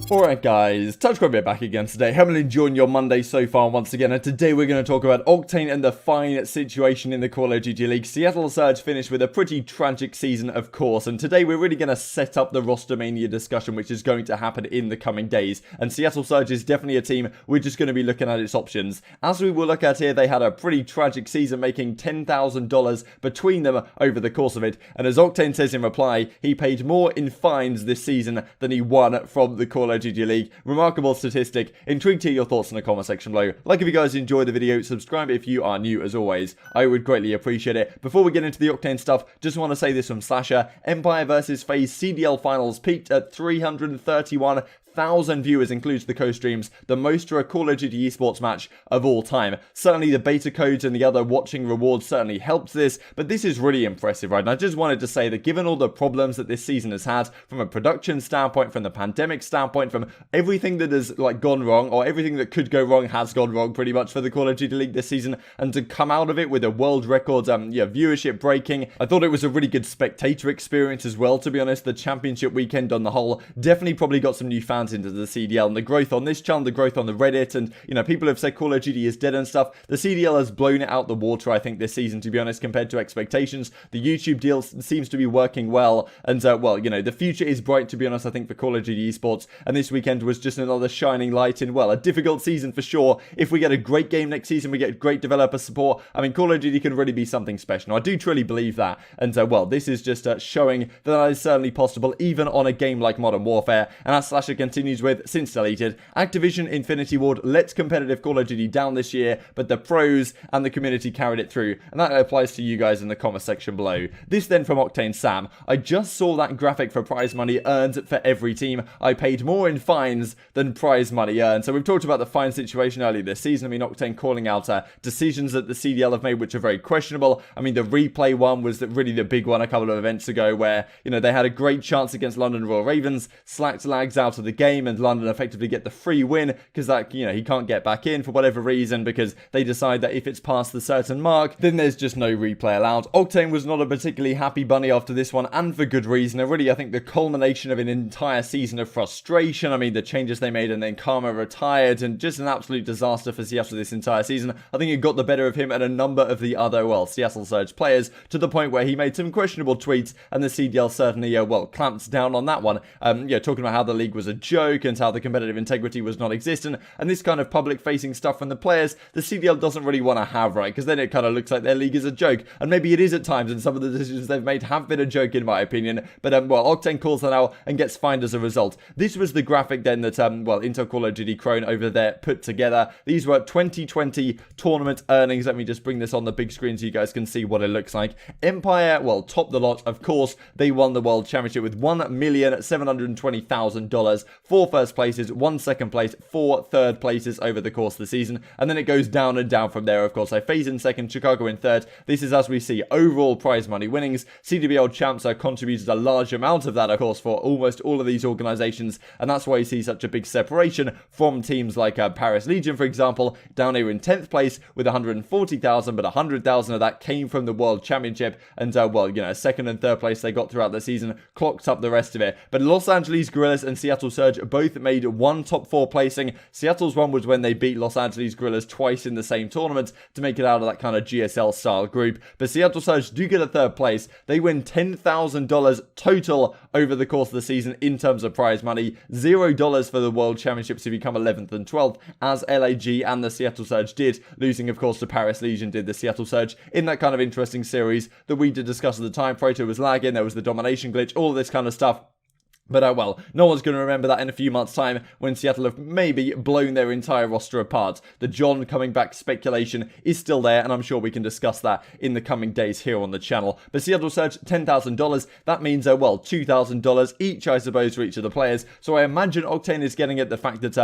Alright guys, Touch Quite a bit back again today. Hope you're enjoying your Monday so far once again, and today we're going to talk about Octane and the fine situation in the Call of Duty League. Seattle Surge finished with a pretty tragic season, of course, and today we're really going to set up the roster mania discussion which is going to happen in the coming days. And Seattle Surge is definitely a team we're just going to be looking at its options. As we will look at here, they had a pretty tragic season, making $10,000 between them over the course of it, and as Octane says in reply, he paid more in fines this season than he won from the Call of Duty League. Remarkable statistic. Intrigued to hear your thoughts in the comment section below. Like if you guys enjoyed the video, subscribe if you are new as always. I would greatly appreciate it. Before we get into the Octane stuff, just want to say this from Slasher. Empire vs FaZe CDL Finals peaked at 331,000 viewers, includes the co-streams, the most for a Call of Duty Esports match of all time. Certainly the beta codes and the other watching rewards certainly helped this, but this is really impressive, right? And I just wanted to say that given all the problems that this season has had, from a production standpoint, from the pandemic standpoint, from everything that has gone wrong, or everything that could go wrong has gone wrong pretty much for the Call of Duty League this season, and to come out of it with a world record, viewership breaking, I thought it was a really good spectator experience as well, to be honest. The championship weekend on the whole definitely probably got some new fans into the CDL, and the growth on this channel, the growth on the Reddit, and people have said Call of Duty is dead and stuff. The CDL has blown it out the water, I think, this season, to be honest, compared to expectations. The YouTube deal seems to be working well, and the future is bright, to be honest, I think, for Call of Duty Esports, and this weekend was just another shining light in, a difficult season for sure. If we get a great game next season, we get great developer support, I mean, Call of Duty can really be something special. Now, I do truly believe that, and this is just showing that is certainly possible, even on a game like Modern Warfare. And as Slasher continues with, since deleted, Activision Infinity Ward let competitive Call of Duty down this year, but the pros and the community carried it through, and that applies to you guys in the comment section below. This then from Octane Sam: I just saw that graphic for prize money earned for every team. I paid more in fines than prize money earned. So we've talked about the fine situation earlier this season. I mean, Octane calling out decisions that the CDL have made which are very questionable. I mean, the replay one was really the big one a couple of events ago, where they had a great chance against London Royal Ravens, slacked lags out of the game, and London effectively get the free win because that he can't get back in for whatever reason, because they decide that if it's past the certain mark, then there's just no replay allowed. Octane was not a particularly happy bunny after this one, and for good reason. Really, I think the culmination of an entire season of frustration. I mean, the changes they made, and then Karma retired, and just an absolute disaster for Seattle this entire season. I think it got the better of him and a number of the other, Seattle Surge players, to the point where he made some questionable tweets, and the CDL certainly, clamped down on that one. Talking about how the league was a joke, and how the competitive integrity was non-existent, and this kind of public-facing stuff from the players, the CDL doesn't really want to have, right? Because then it kind of looks like their league is a joke, and maybe it is at times, and some of the decisions they've made have been a joke, in my opinion, but, Octane calls that out and gets fined as a result. This was the graphic then that, Intel Call of Duty Crone over there put together. These were 2020 tournament earnings. Let me just bring this on the big screen so you guys can see what it looks like. Empire, topped the lot, of course. They won the World Championship with $1,720,000. 4 first places, 1 second place, 4 third places over the course of the season, and then it goes down and down from there, of course. So FaZe in second, Chicago in third. This is as we see overall prize money winnings. CDBL champs are contributed a large amount of that, of course, for almost all of these organizations, and that's why you see such a big separation from teams like Paris Legion, for example, down here in 10th place with 140,000, but 100,000 of that came from the World Championship, and second and third place they got throughout the season clocked up the rest of it. But Los Angeles Guerrillas and Seattle Surge both made one top 4 placing. Seattle's one was when they beat Los Angeles Guerrillas twice in the same tournament to make it out of that kind of GSL style group. But Seattle Surge do get a third place. They win $10,000 total over the course of the season in terms of prize money. $0 for the World Championships to become 11th and 12th, as LAG and the Seattle Surge did, losing of course to Paris Legion did the Seattle Surge in that kind of interesting series that we did discuss at the time. Proto was lagging, there was the domination glitch, all of this kind of stuff. But, no one's going to remember that in a few months' time when Seattle have maybe blown their entire roster apart. The John coming back speculation is still there, and I'm sure we can discuss that in the coming days here on the channel. But Seattle Surge, $10,000. That means, $2,000 each, I suppose, for each of the players. So I imagine Octane is getting at the fact that,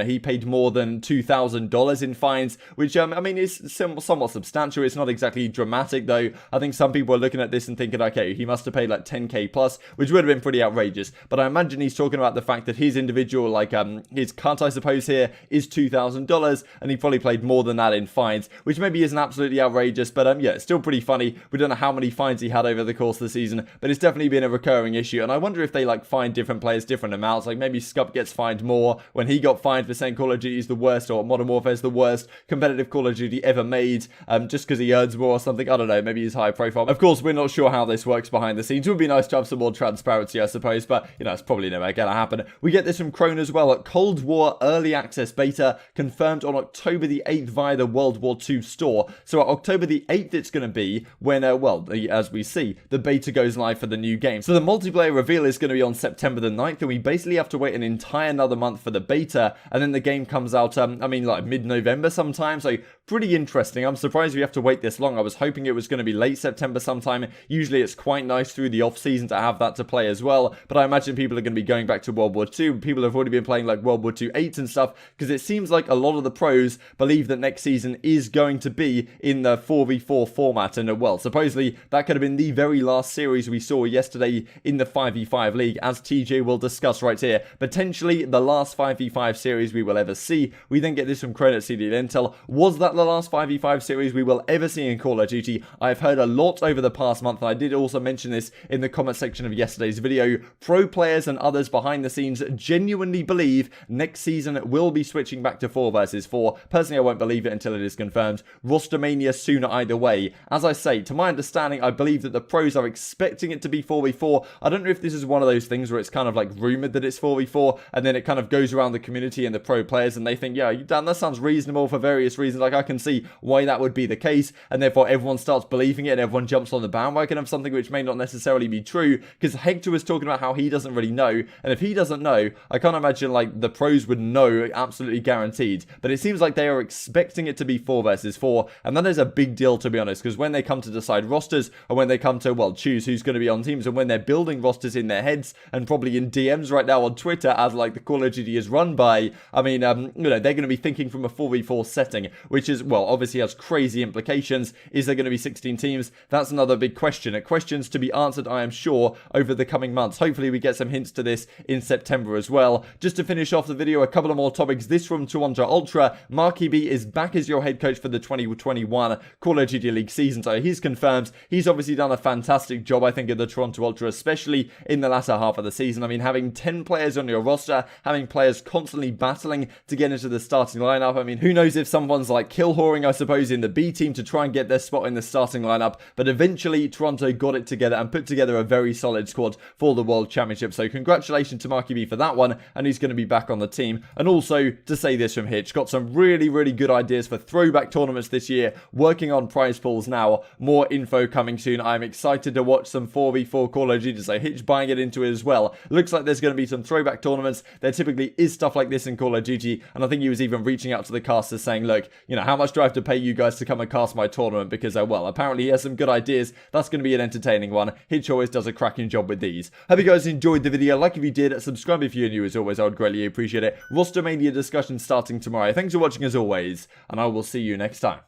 he paid more than $2,000 in fines, which, is somewhat substantial. It's not exactly dramatic, though. I think some people are looking at this and thinking, okay, he must have paid like 10k plus, which would have been pretty outrageous. But but I imagine he's talking about the fact that his individual, like, his cut, I suppose, here is $2,000, and he probably played more than that in fines, which maybe isn't absolutely outrageous, but yeah, it's still pretty funny. We don't know how many fines he had over the course of the season, but it's definitely been a recurring issue, and I wonder if they, like, fine different players different amounts. Like, maybe Scup gets fined more when he got fined for saying Call of Duty is the worst, or Modern Warfare is the worst competitive Call of Duty ever made, just because he earns more or something. I don't know, maybe he's high profile. Of course, we're not sure how this works behind the scenes. It would be nice to have some more transparency, I suppose, but, you know, it's probably never gonna happen. We get this from Crone as well. At Cold War Early Access Beta confirmed on October the 8th via the World War II store. So at October the 8th, it's going to be when, as we see, the beta goes live for the new game. So the multiplayer reveal is going to be on September the 9th, and we basically have to wait an entire another month for the beta, and then the game comes out, like mid-November sometime, so pretty interesting. I'm surprised we have to wait this long. I was hoping it was going to be late September sometime. Usually it's quite nice through the off-season to have that to play as well, but I imagine people are going to be going back to World War II. People have already been playing like World War II 8 and stuff, because it seems like a lot of the pros believe that next season is going to be in the 4v4 format, and well, supposedly that could have been the very last series we saw yesterday in the 5v5 league, as TJ will discuss right here. Potentially the last 5v5 series we will ever see. We then get this from Credit CDL Intel. Was that the last 5v5 series we will ever see in Call of Duty? I've heard a lot over the past month, and I did also mention this in the comment section of yesterday's video. Pro players and others behind the scenes genuinely believe next season will be switching back to 4 versus 4. Personally, I won't believe it until it is confirmed. Rostermania sooner either way. As I say, to my understanding, I believe that the pros are expecting it to be 4v4. I don't know if this is one of those things where it's kind of like rumored that it's 4v4, and then it kind of goes around the community and the pro players, and they think, yeah, Dan, that sounds reasonable for various reasons. Like, I can see why that would be the case, and therefore everyone starts believing it, and everyone jumps on the bandwagon of something which may not necessarily be true, because Hector was talking about how he doesn't really know, and if he doesn't know, I can't imagine, like, the pros would know absolutely guaranteed, but it seems like they are expecting it to be 4 versus 4, and that is a big deal, to be honest, because when they come to decide rosters, or when they come to, well, choose who's going to be on teams, and when they're building rosters in their heads, and probably in DMs right now on Twitter, as, like, the Call of Duty is run by, I mean, they're going to be thinking from a 4v4 setting, which is, well, obviously has crazy implications. Is there going to be 16 teams? That's another big question. Questions to be answered, I am sure, over the coming months. Hopefully we get some hints to this in September as well. Just to finish off the video, a couple of more topics. This from Toronto Ultra. MattG is back as your head coach for the 2021 Call of Duty League season, so he's confirmed. He's obviously done a fantastic job, I think, at the Toronto Ultra, especially in the latter half of the season. I mean, having 10 players on your roster, having players constantly battling to get into the starting lineup. I mean, who knows if someone's like kill whoring, I suppose, in the B team to try and get their spot in the starting lineup, but eventually Toronto got it together and put together a very solid squad for the World Championship. So congratulations to MattG for that one, and he's going to be back on the team. And also, to say this from Hitch, got some really, really good ideas for throwback tournaments this year, working on prize pools now. More info coming soon. I'm excited to watch some 4v4 Call of Duty, so Hitch buying it into it as well. Looks like there's going to be some throwback tournaments. There typically is stuff like this in Call of Duty, and I think he was even reaching out to the casters saying, look, you know, how much do I have to pay you guys to come and cast my tournament? Because, well, apparently he has some good ideas. That's going to be an entertaining one. Hitch always does a cracking job with these. Hope you guys enjoyed the video. Like if you did, subscribe if you're new. As always, I would greatly appreciate it. Rostermania discussion starting tomorrow. Thanks for watching as always, and I will see you next time.